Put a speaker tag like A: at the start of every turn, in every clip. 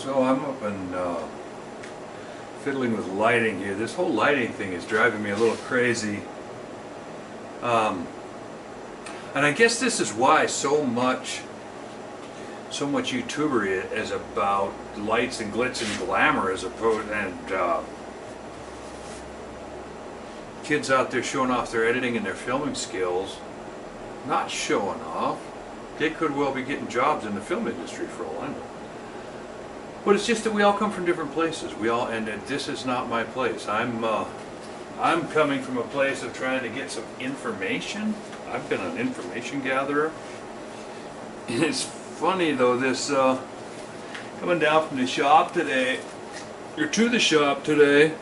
A: So I'm up and fiddling with lighting here. This whole lighting thing is driving me a little crazy. And I guess this is why so much YouTubery is about lights and glitz and glamour as opposed and kids out there showing off their editing and their filming skills. Not showing off. They could well be getting jobs in the film industry for all I know. But it's just that we all come from different places. And this is not my place. I'm coming from a place of trying to get some information. I've been an information gatherer. And it's funny though, this coming down from the shop today, or to the shop today,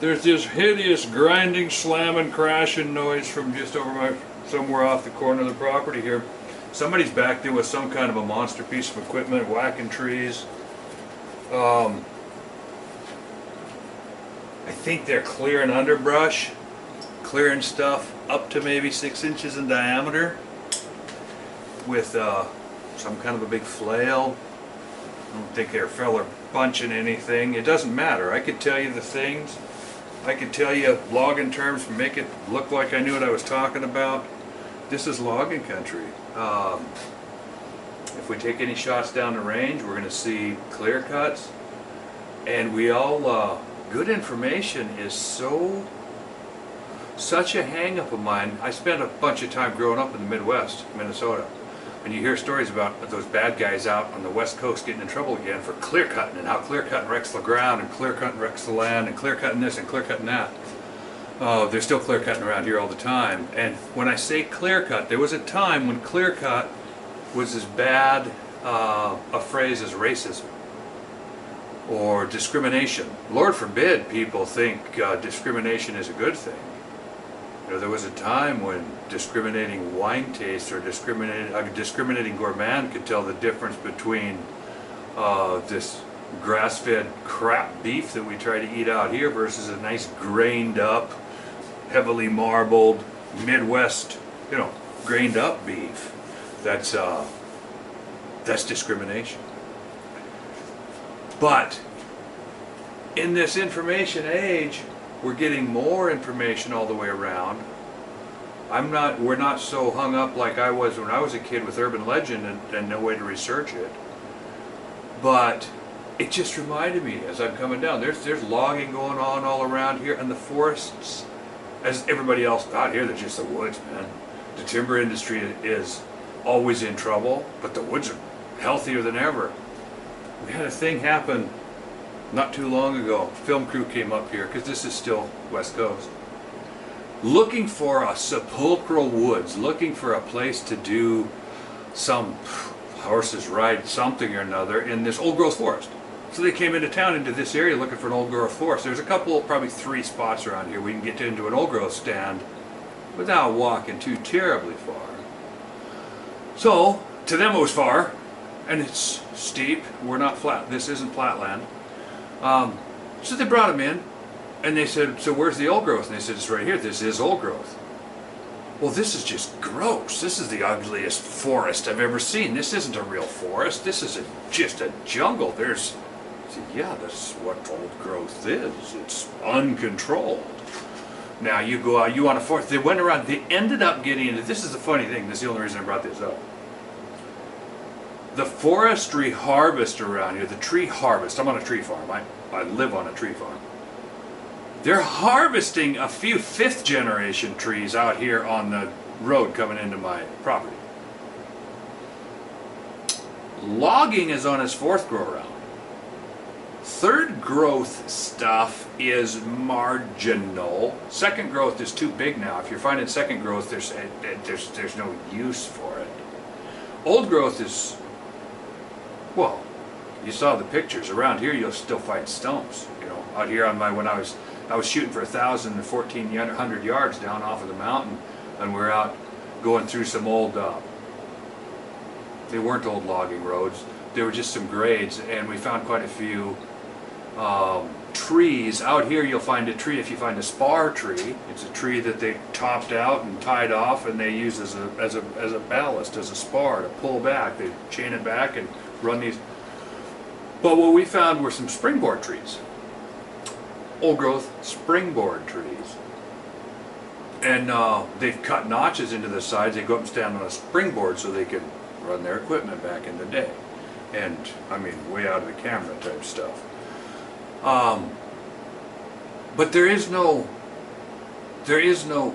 A: there's this hideous grinding, slamming, crashing noise from just over somewhere off the corner of the property here. Somebody's back there with some kind of a monster piece of equipment, whacking trees. I think they're clearing underbrush, clearing stuff up to maybe 6 inches in diameter with some kind of a big flail. I don't think they're feller bunching anything. It doesn't matter. I could tell you the things. I could tell you logging terms to make it look like I knew what I was talking about. This is logging country. If we take any shots down the range, we're going to see clear cuts, and we all good information is such a hang-up of mine. I spent a bunch of time growing up in the Midwest, Minnesota, and you hear stories about those bad guys out on the West Coast getting in trouble again for clear cutting, and how clear cutting wrecks the ground, and clear cutting wrecks the land, and clear cutting this and clear cutting that. They're still clear cutting around here all the time. And when I say clear cut, there was a time when clear cut was as bad a phrase as racism or discrimination. Lord forbid people think discrimination is a good thing. You know, there was a time when discriminating wine taste or discriminating gourmand could tell the difference between this grass-fed crap beef that we try to eat out here versus a nice grained up, heavily marbled Midwest, grained up beef. That's discrimination. But in this information age, we're getting more information all the way around. We're not so hung up like I was when I was a kid with urban legend and no way to research it. But it just reminded me as I'm coming down, there's logging going on all around here, and the forests, as everybody else out here, they're just the woods, man. The timber industry is always in trouble, but the woods are healthier than ever. We had a thing happen not too long ago. Film crew came up here, because this is still West Coast, looking for a sepulchral woods, looking for a place to do some horses ride something or another in this old growth forest. So they came into town, into this area, looking for an old growth forest. There's a couple, probably 3 spots around here we can get into an old growth stand without walking too terribly far. So to them it was far, and it's steep. We're not flat. This isn't flatland. So they brought them in, and they said, "So where's the old growth?" And they said, "It's right here. This is old growth." Well, this is just gross. This is the ugliest forest I've ever seen. This isn't a real forest. This is just a jungle. Yeah, that's what old growth is. It's uncontrolled. Now you go out, you want a forest. They went around, they ended up getting into, this is the funny thing, this is the only reason I brought this up. The forestry harvest around here, the tree harvest, I'm on a tree farm, I live on a tree farm. They're harvesting a few 5th generation trees out here on the road coming into my property. Logging is on its 4th grow around. 3rd growth stuff is marginal. 2nd growth is too big now. If you're finding 2nd growth, there's no use for it. Old growth is, well, you saw the pictures. Around here you'll still find stumps. Out here on when I was shooting for 1,014 yards down off of the mountain, and we're out going through some old, they weren't old logging roads, they were just some grades, and we found quite a few trees. Out here you'll find a tree, if you find a spar tree, it's a tree that they topped out and tied off, and they use as a ballast, as a spar to pull back. They chain it back and run these But what we found were some springboard trees. Old growth springboard trees. And they've cut notches into the sides. They go up and stand on a springboard so they can run their equipment back in the day. And, I mean, way out of the camera type stuff. But there is no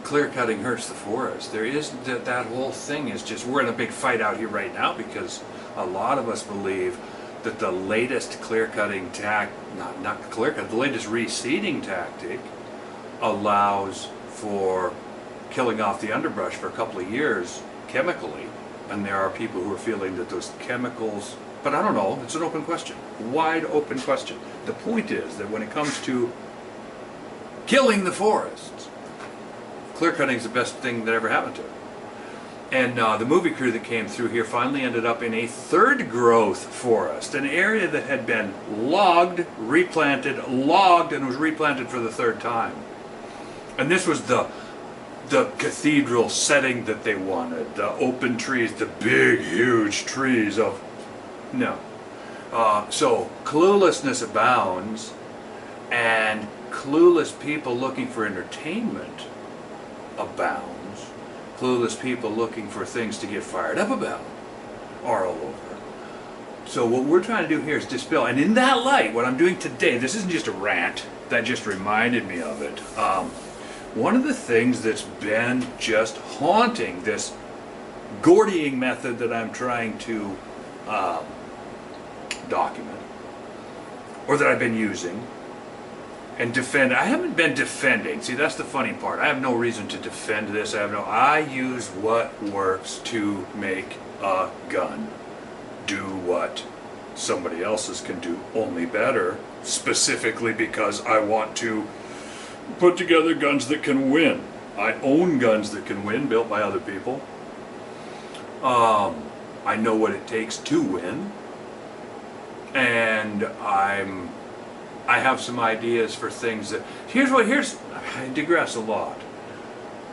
A: clear cutting hurts the forest. There is that whole thing is just, we're in a big fight out here right now because a lot of us believe that the latest clear cutting not clear cut, the latest reseeding tactic allows for killing off the underbrush for a couple of years chemically, and there are people who are feeling that those chemicals, but I don't know, it's an open question, wide open question. The point is that when it comes to killing the forests, clear cutting is the best thing that ever happened to it. And the movie crew that came through here finally ended up in a third growth forest, an area that had been logged, replanted, logged, and was replanted for the third time. And this was the cathedral setting that they wanted, the open trees, the big, huge trees of, no. So cluelessness abounds, and clueless people looking for entertainment abounds. Clueless people looking for things to get fired up about are all over. So what we're trying to do here is dispel, and in that light, what I'm doing today, this isn't just a rant, that just reminded me of it. One of the things that's been just haunting this Gordying method that I'm trying to document, or that I've been using, and defend. I haven't been defending. See, that's the funny part. I have no reason to defend this. I use what works to make a gun do what somebody else's can do, only better, specifically because I want to put together guns that can win. I own guns that can win, built by other people. I know what it takes to win, and I have some ideas for things that, I digress a lot.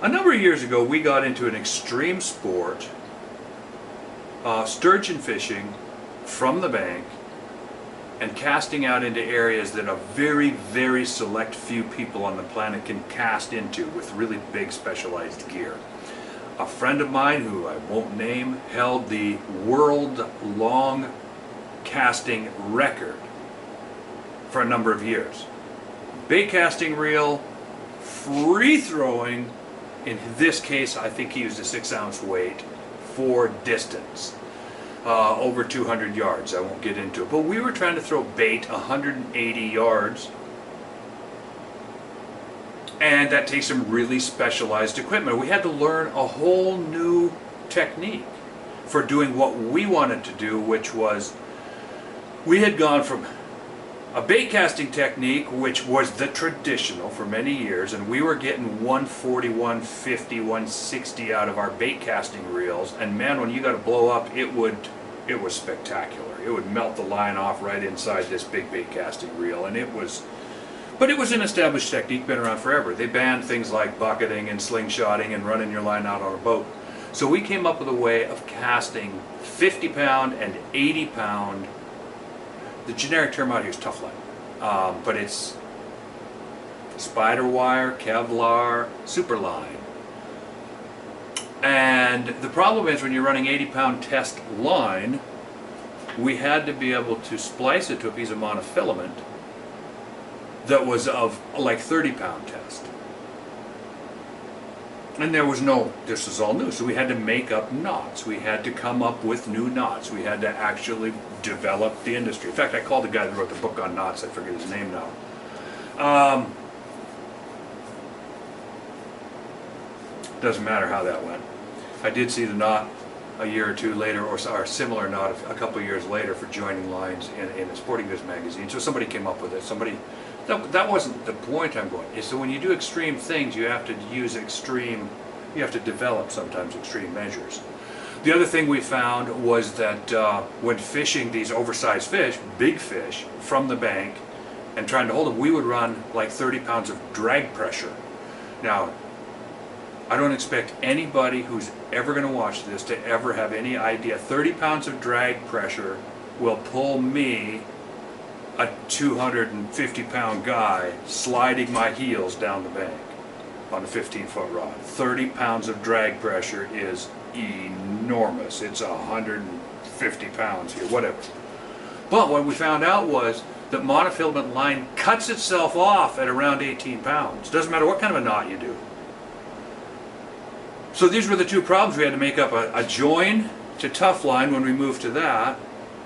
A: A number of years ago we got into an extreme sport, sturgeon fishing from the bank and casting out into areas that a very, very select few people on the planet can cast into with really big specialized gear. A friend of mine, who I won't name, held the world-long casting record for a number of years. Bait casting reel, free throwing, in this case I think he used a 6-ounce weight for distance, over 200 yards. I won't get into it, but we were trying to throw bait 180 yards, and that takes some really specialized equipment. We had to learn a whole new technique for doing what we wanted to do, which was, we had gone from a bait casting technique, which was the traditional for many years, and we were getting 140, 150, 160 out of our bait casting reels, and man, when you got to blow up, it was spectacular. It would melt the line off right inside this big bait casting reel, and it was an established technique, been around forever. They banned things like bucketing and slingshotting and running your line out on a boat. So we came up with a way of casting 50-pound and 80-pound. The generic term out here is tough line, but it's spider wire, Kevlar, super line. And the problem is when you're running 80-pound test line, we had to be able to splice it to a piece of monofilament that was of like 30-pound test. And there was no, this is all new, so we had to make up knots. We had to come up with new knots. We had to actually develop the industry. In fact, I called the guy that wrote the book on knots, I forget his name now. Doesn't matter how that went. I did see the knot a year or two later, or a similar knot a couple of years later for joining lines in a sporting goods magazine. So somebody came up with it. That wasn't the point I'm going. So when you do extreme things, you have to use you have to develop sometimes extreme measures. The other thing we found was that when fishing these oversized fish, big fish, from the bank and trying to hold them, we would run like 30 pounds of drag pressure. Now, I don't expect anybody who's ever going to watch this to ever have any idea. 30 pounds of drag pressure will pull me a 250-pound guy sliding my heels down the bank on a 15-foot rod. 30 pounds of drag pressure is enormous. It's 150 pounds here, whatever. But what we found out was that monofilament line cuts itself off at around 18 pounds. Doesn't matter what kind of a knot you do. So these were the two problems. We had to make up a join to tough line when we moved to that,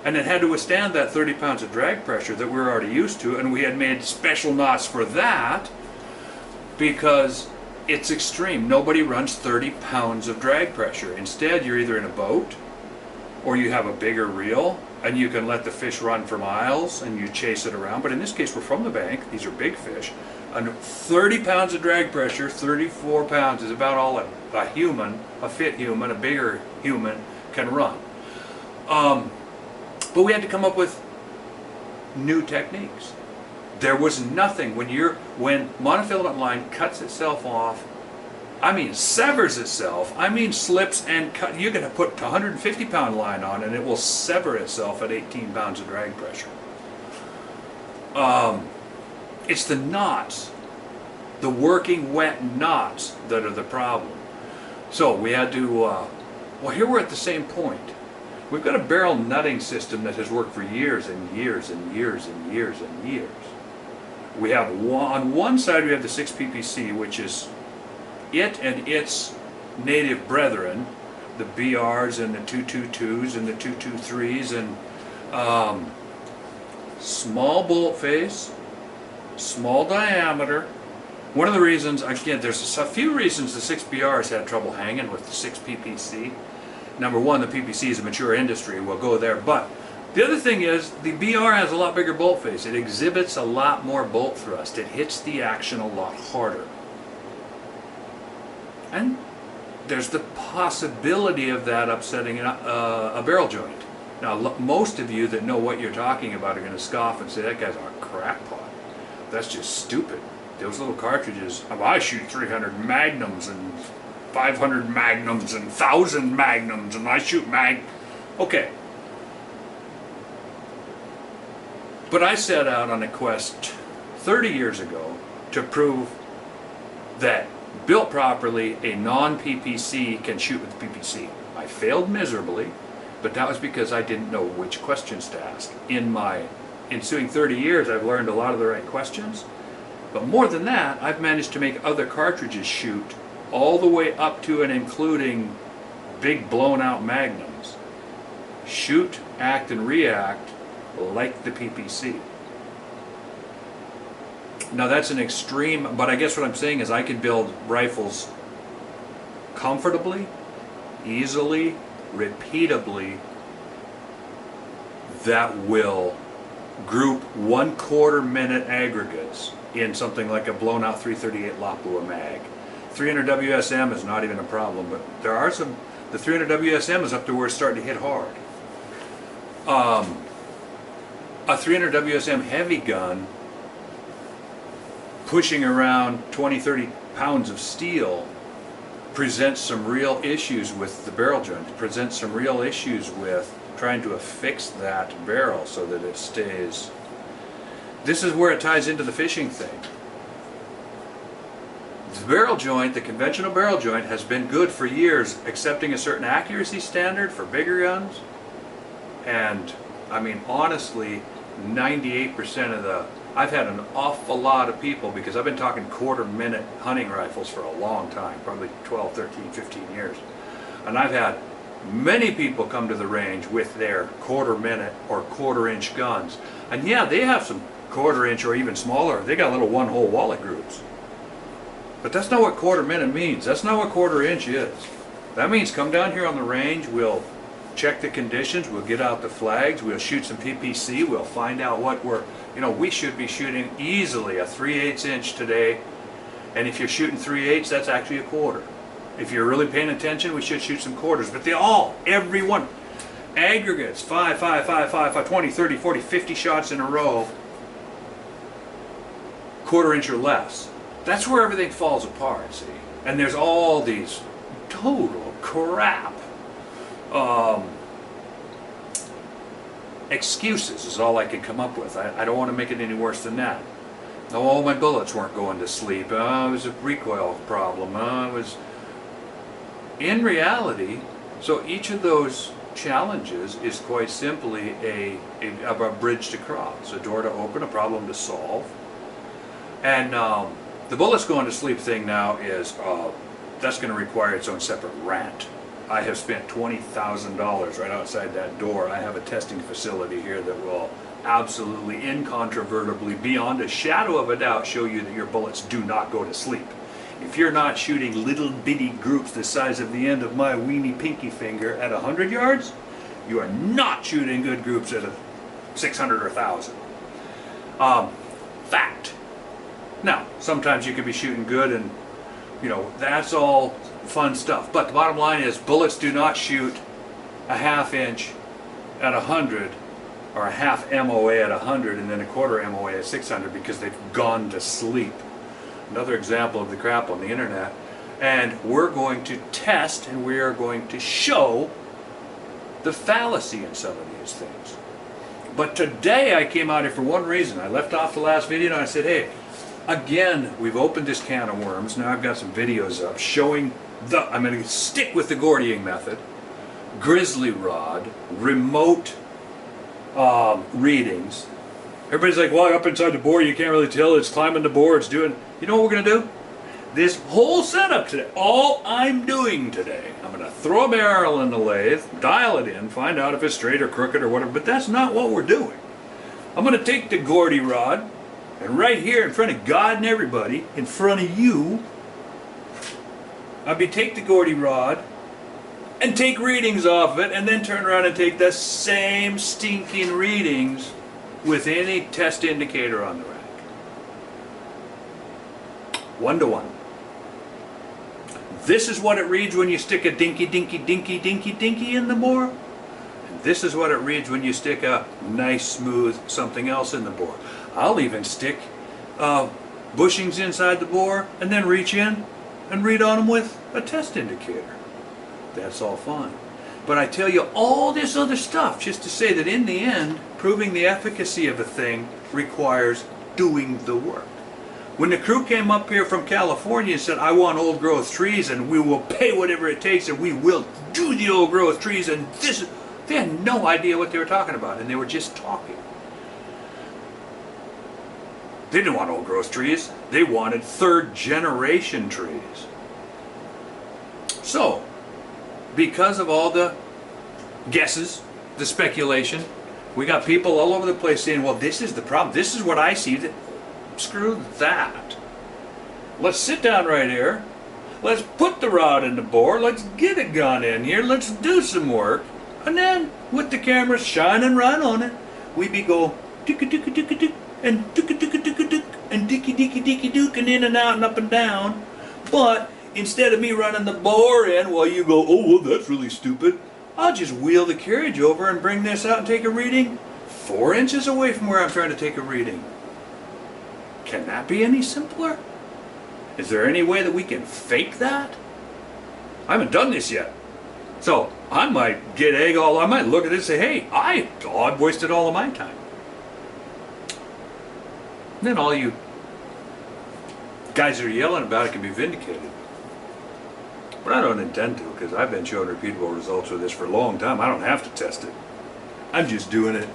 A: and it had to withstand that 30 pounds of drag pressure that we were already used to, and we had made special knots for that because it's extreme. Nobody runs 30 pounds of drag pressure. Instead, you're either in a boat or you have a bigger reel, and you can let the fish run for miles and you chase it around. But in this case, we're from the bank. These are big fish. And 30 pounds of drag pressure, 34 pounds is about all a human, a fit human, a bigger human can run. But we had to come up with new techniques. There was nothing when monofilament line cuts itself off, I mean severs itself, I mean slips and cut. You can put a 150-pound line on and it will sever itself at 18 pounds of drag pressure. It's the knots, the working wet knots that are the problem. So we had to, well, here we're at the same point. We've got a barrel nutting system that has worked for years and years and years and years and years. We have on one side we have the 6 PPC, which is it and its native brethren, the BRs and the 222s and the 223s, and small bolt face, small diameter. One of the reasons, again, there's a few reasons the 6 BRs had trouble hanging with the 6 PPC. Number one, the PPC is a mature industry. We'll go there. But the other thing is the BR has a lot bigger bolt face. It exhibits a lot more bolt thrust. It hits the action a lot harder. And there's the possibility of that upsetting a barrel joint. Now, most of you that know what you're talking about are going to scoff and say, that guy's on a crackpot. That's just stupid. Those little cartridges, I shoot 300 magnums and 500 magnums and 1,000 magnums and I shoot okay. But I set out on a quest 30 years ago to prove that built properly, a non-PPC can shoot with PPC. I failed miserably, but that was because I didn't know which questions to ask. In my ensuing 30 years, I've learned a lot of the right questions, but more than that, I've managed to make other cartridges shoot all the way up to and including big blown out magnums. Shoot, act, and react like the PPC. Now that's an extreme, but I guess what I'm saying is I can build rifles comfortably, easily, repeatably, that will group 1/4 minute aggregates in something like a blown out 338 Lapua mag. 300 WSM is not even a problem, but there are some, the 300 WSM is up to where it's starting to hit hard. A 300 WSM heavy gun pushing around 20-30 pounds of steel presents some real issues with the barrel joint, presents some real issues with trying to affix that barrel so that it stays. This is where it ties into the fishing thing. The barrel joint, the conventional barrel joint, has been good for years, accepting a certain accuracy standard for bigger guns. And I mean, honestly, 98% of the, I've had an awful lot of people, because I've been talking 1/4 minute hunting rifles for a long time, probably 12, 13, 15 years. And I've had many people come to the range with their 1/4 minute or 1/4 inch guns. And yeah, they have some 1/4 inch or even smaller. They got little 1-hole wallet groups. But that's not what 1/4 minute means. That's not what 1/4 inch is. That means come down here on the range, we'll check the conditions, we'll get out the flags, we'll shoot some PPC, we'll find out what we're, we should be shooting easily a 3/8 inch today. And if you're shooting 3/8, that's actually a 1/4. If you're really paying attention, we should shoot some 1/4s. But every one, aggregates, 5, 5, 5, 5, 5, 20, 30, 40, 50 shots in a row, 1/4 inch or less. That's where everything falls apart, see? And there's all these total crap excuses is all I could come up with. I don't want to make it any worse than that. Oh, my bullets weren't going to sleep. It was a recoil problem. It was... In reality, so each of those challenges is quite simply a bridge to cross, a door to open, a problem to solve. And the bullets going to sleep thing now is, that's going to require its own separate rant. I have spent $20,000 right outside that door. I have a testing facility here that will absolutely, incontrovertibly, beyond a shadow of a doubt, show you that your bullets do not go to sleep. If you're not shooting little bitty groups the size of the end of my weenie pinky finger at 100 yards, you are not shooting good groups at 600 or 1,000. Fact. Now, sometimes you could be shooting good and, you know, that's all fun stuff. But the bottom line is bullets do not shoot a ½ inch at 100 or a half MOA at 100 and then a quarter MOA at 600 because they've gone to sleep. Another example of the crap on the internet. And we're going to test and we are going to show the fallacy in some of these things. But today I came out here for one reason. I left off the last video and I said, hey, again, we've opened this can of worms. Now I've got some videos up showing I'm going to stick with the Gordying method, grizzly rod, remote readings. Everybody's like, well, up inside the bore, you can't really tell. It's climbing the bore, it's doing... You know what we're going to do? This whole setup today, all I'm doing today, I'm going to throw a barrel in the lathe, dial it in, find out if it's straight or crooked or whatever, but that's not what we're doing. I'm going to take the Gordy rod, and right here in front of God and everybody, in front of you, take the Gordy rod and take readings off of it, and then turn around and take the same stinking readings with any test indicator on the rack. 1-to-1. This is what it reads when you stick a dinky in the bore. And this is what it reads when you stick a nice smooth something else in the bore. I'll even stick bushings inside the bore and then reach in and read on them with a test indicator. That's all fine. But I tell you all this other stuff just to say that in the end, proving the efficacy of a thing requires doing the work. When the crew came up here from California and said, I want old growth trees and we will pay whatever it takes and we will do the old growth trees, and this, they had no idea what they were talking about and they were just talking. They didn't want old growth trees. They wanted third generation trees. So, because of all the guesses, the speculation, we got people all over the place saying, well, this is the problem. This is what I see. Screw that. Let's sit down right here. Let's put the rod in the bore. Let's get a gun in here. Let's do some work. And then, with the camera shining right on it, we be go tick-a-tick-a-tick-a-tick and tick-a-tick-a-tick-a-tick and dicky-dicky-dicky-dook and in and out and up and down. But instead of me running the bore in while you go, oh, well, that's really stupid, I'll just wheel the carriage over and bring this out and take a reading 4 inches away from where I'm trying to take a reading. Can that be any simpler? Is there any way that we can fake that? I haven't done this yet. So I might get egg all, I might look at it and say, hey, I've wasted all of my time. And then all you guys that are yelling about it can be vindicated. But I don't intend to, because I've been showing repeatable results with this for a long time. I don't have to test it. I'm just doing it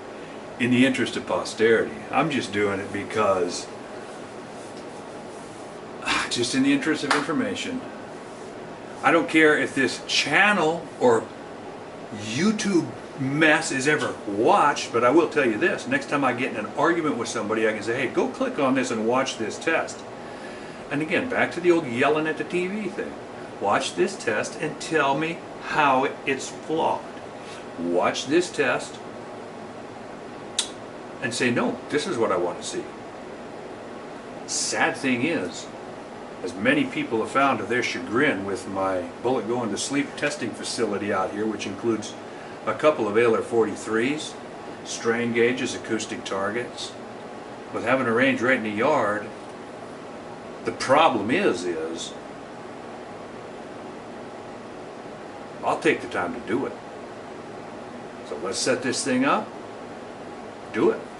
A: in the interest of posterity. I'm just doing it because, just in the interest of information. I don't care if this channel or YouTube mess is ever watched, but I will tell you this. Next time I get in an argument with somebody, I can say, hey, go click on this and watch this test. And again, back to the old yelling at the TV thing. Watch this test and tell me how it's flawed. Watch this test and say, no, this is what I want to see. Sad thing is, as many people have found to their chagrin with my bullet going to sleep testing facility out here, which includes a couple of Ailer 43s, strain gauges, acoustic targets, with having a range right in the yard, the problem is I'll take the time to do it. So let's set this thing up. do it.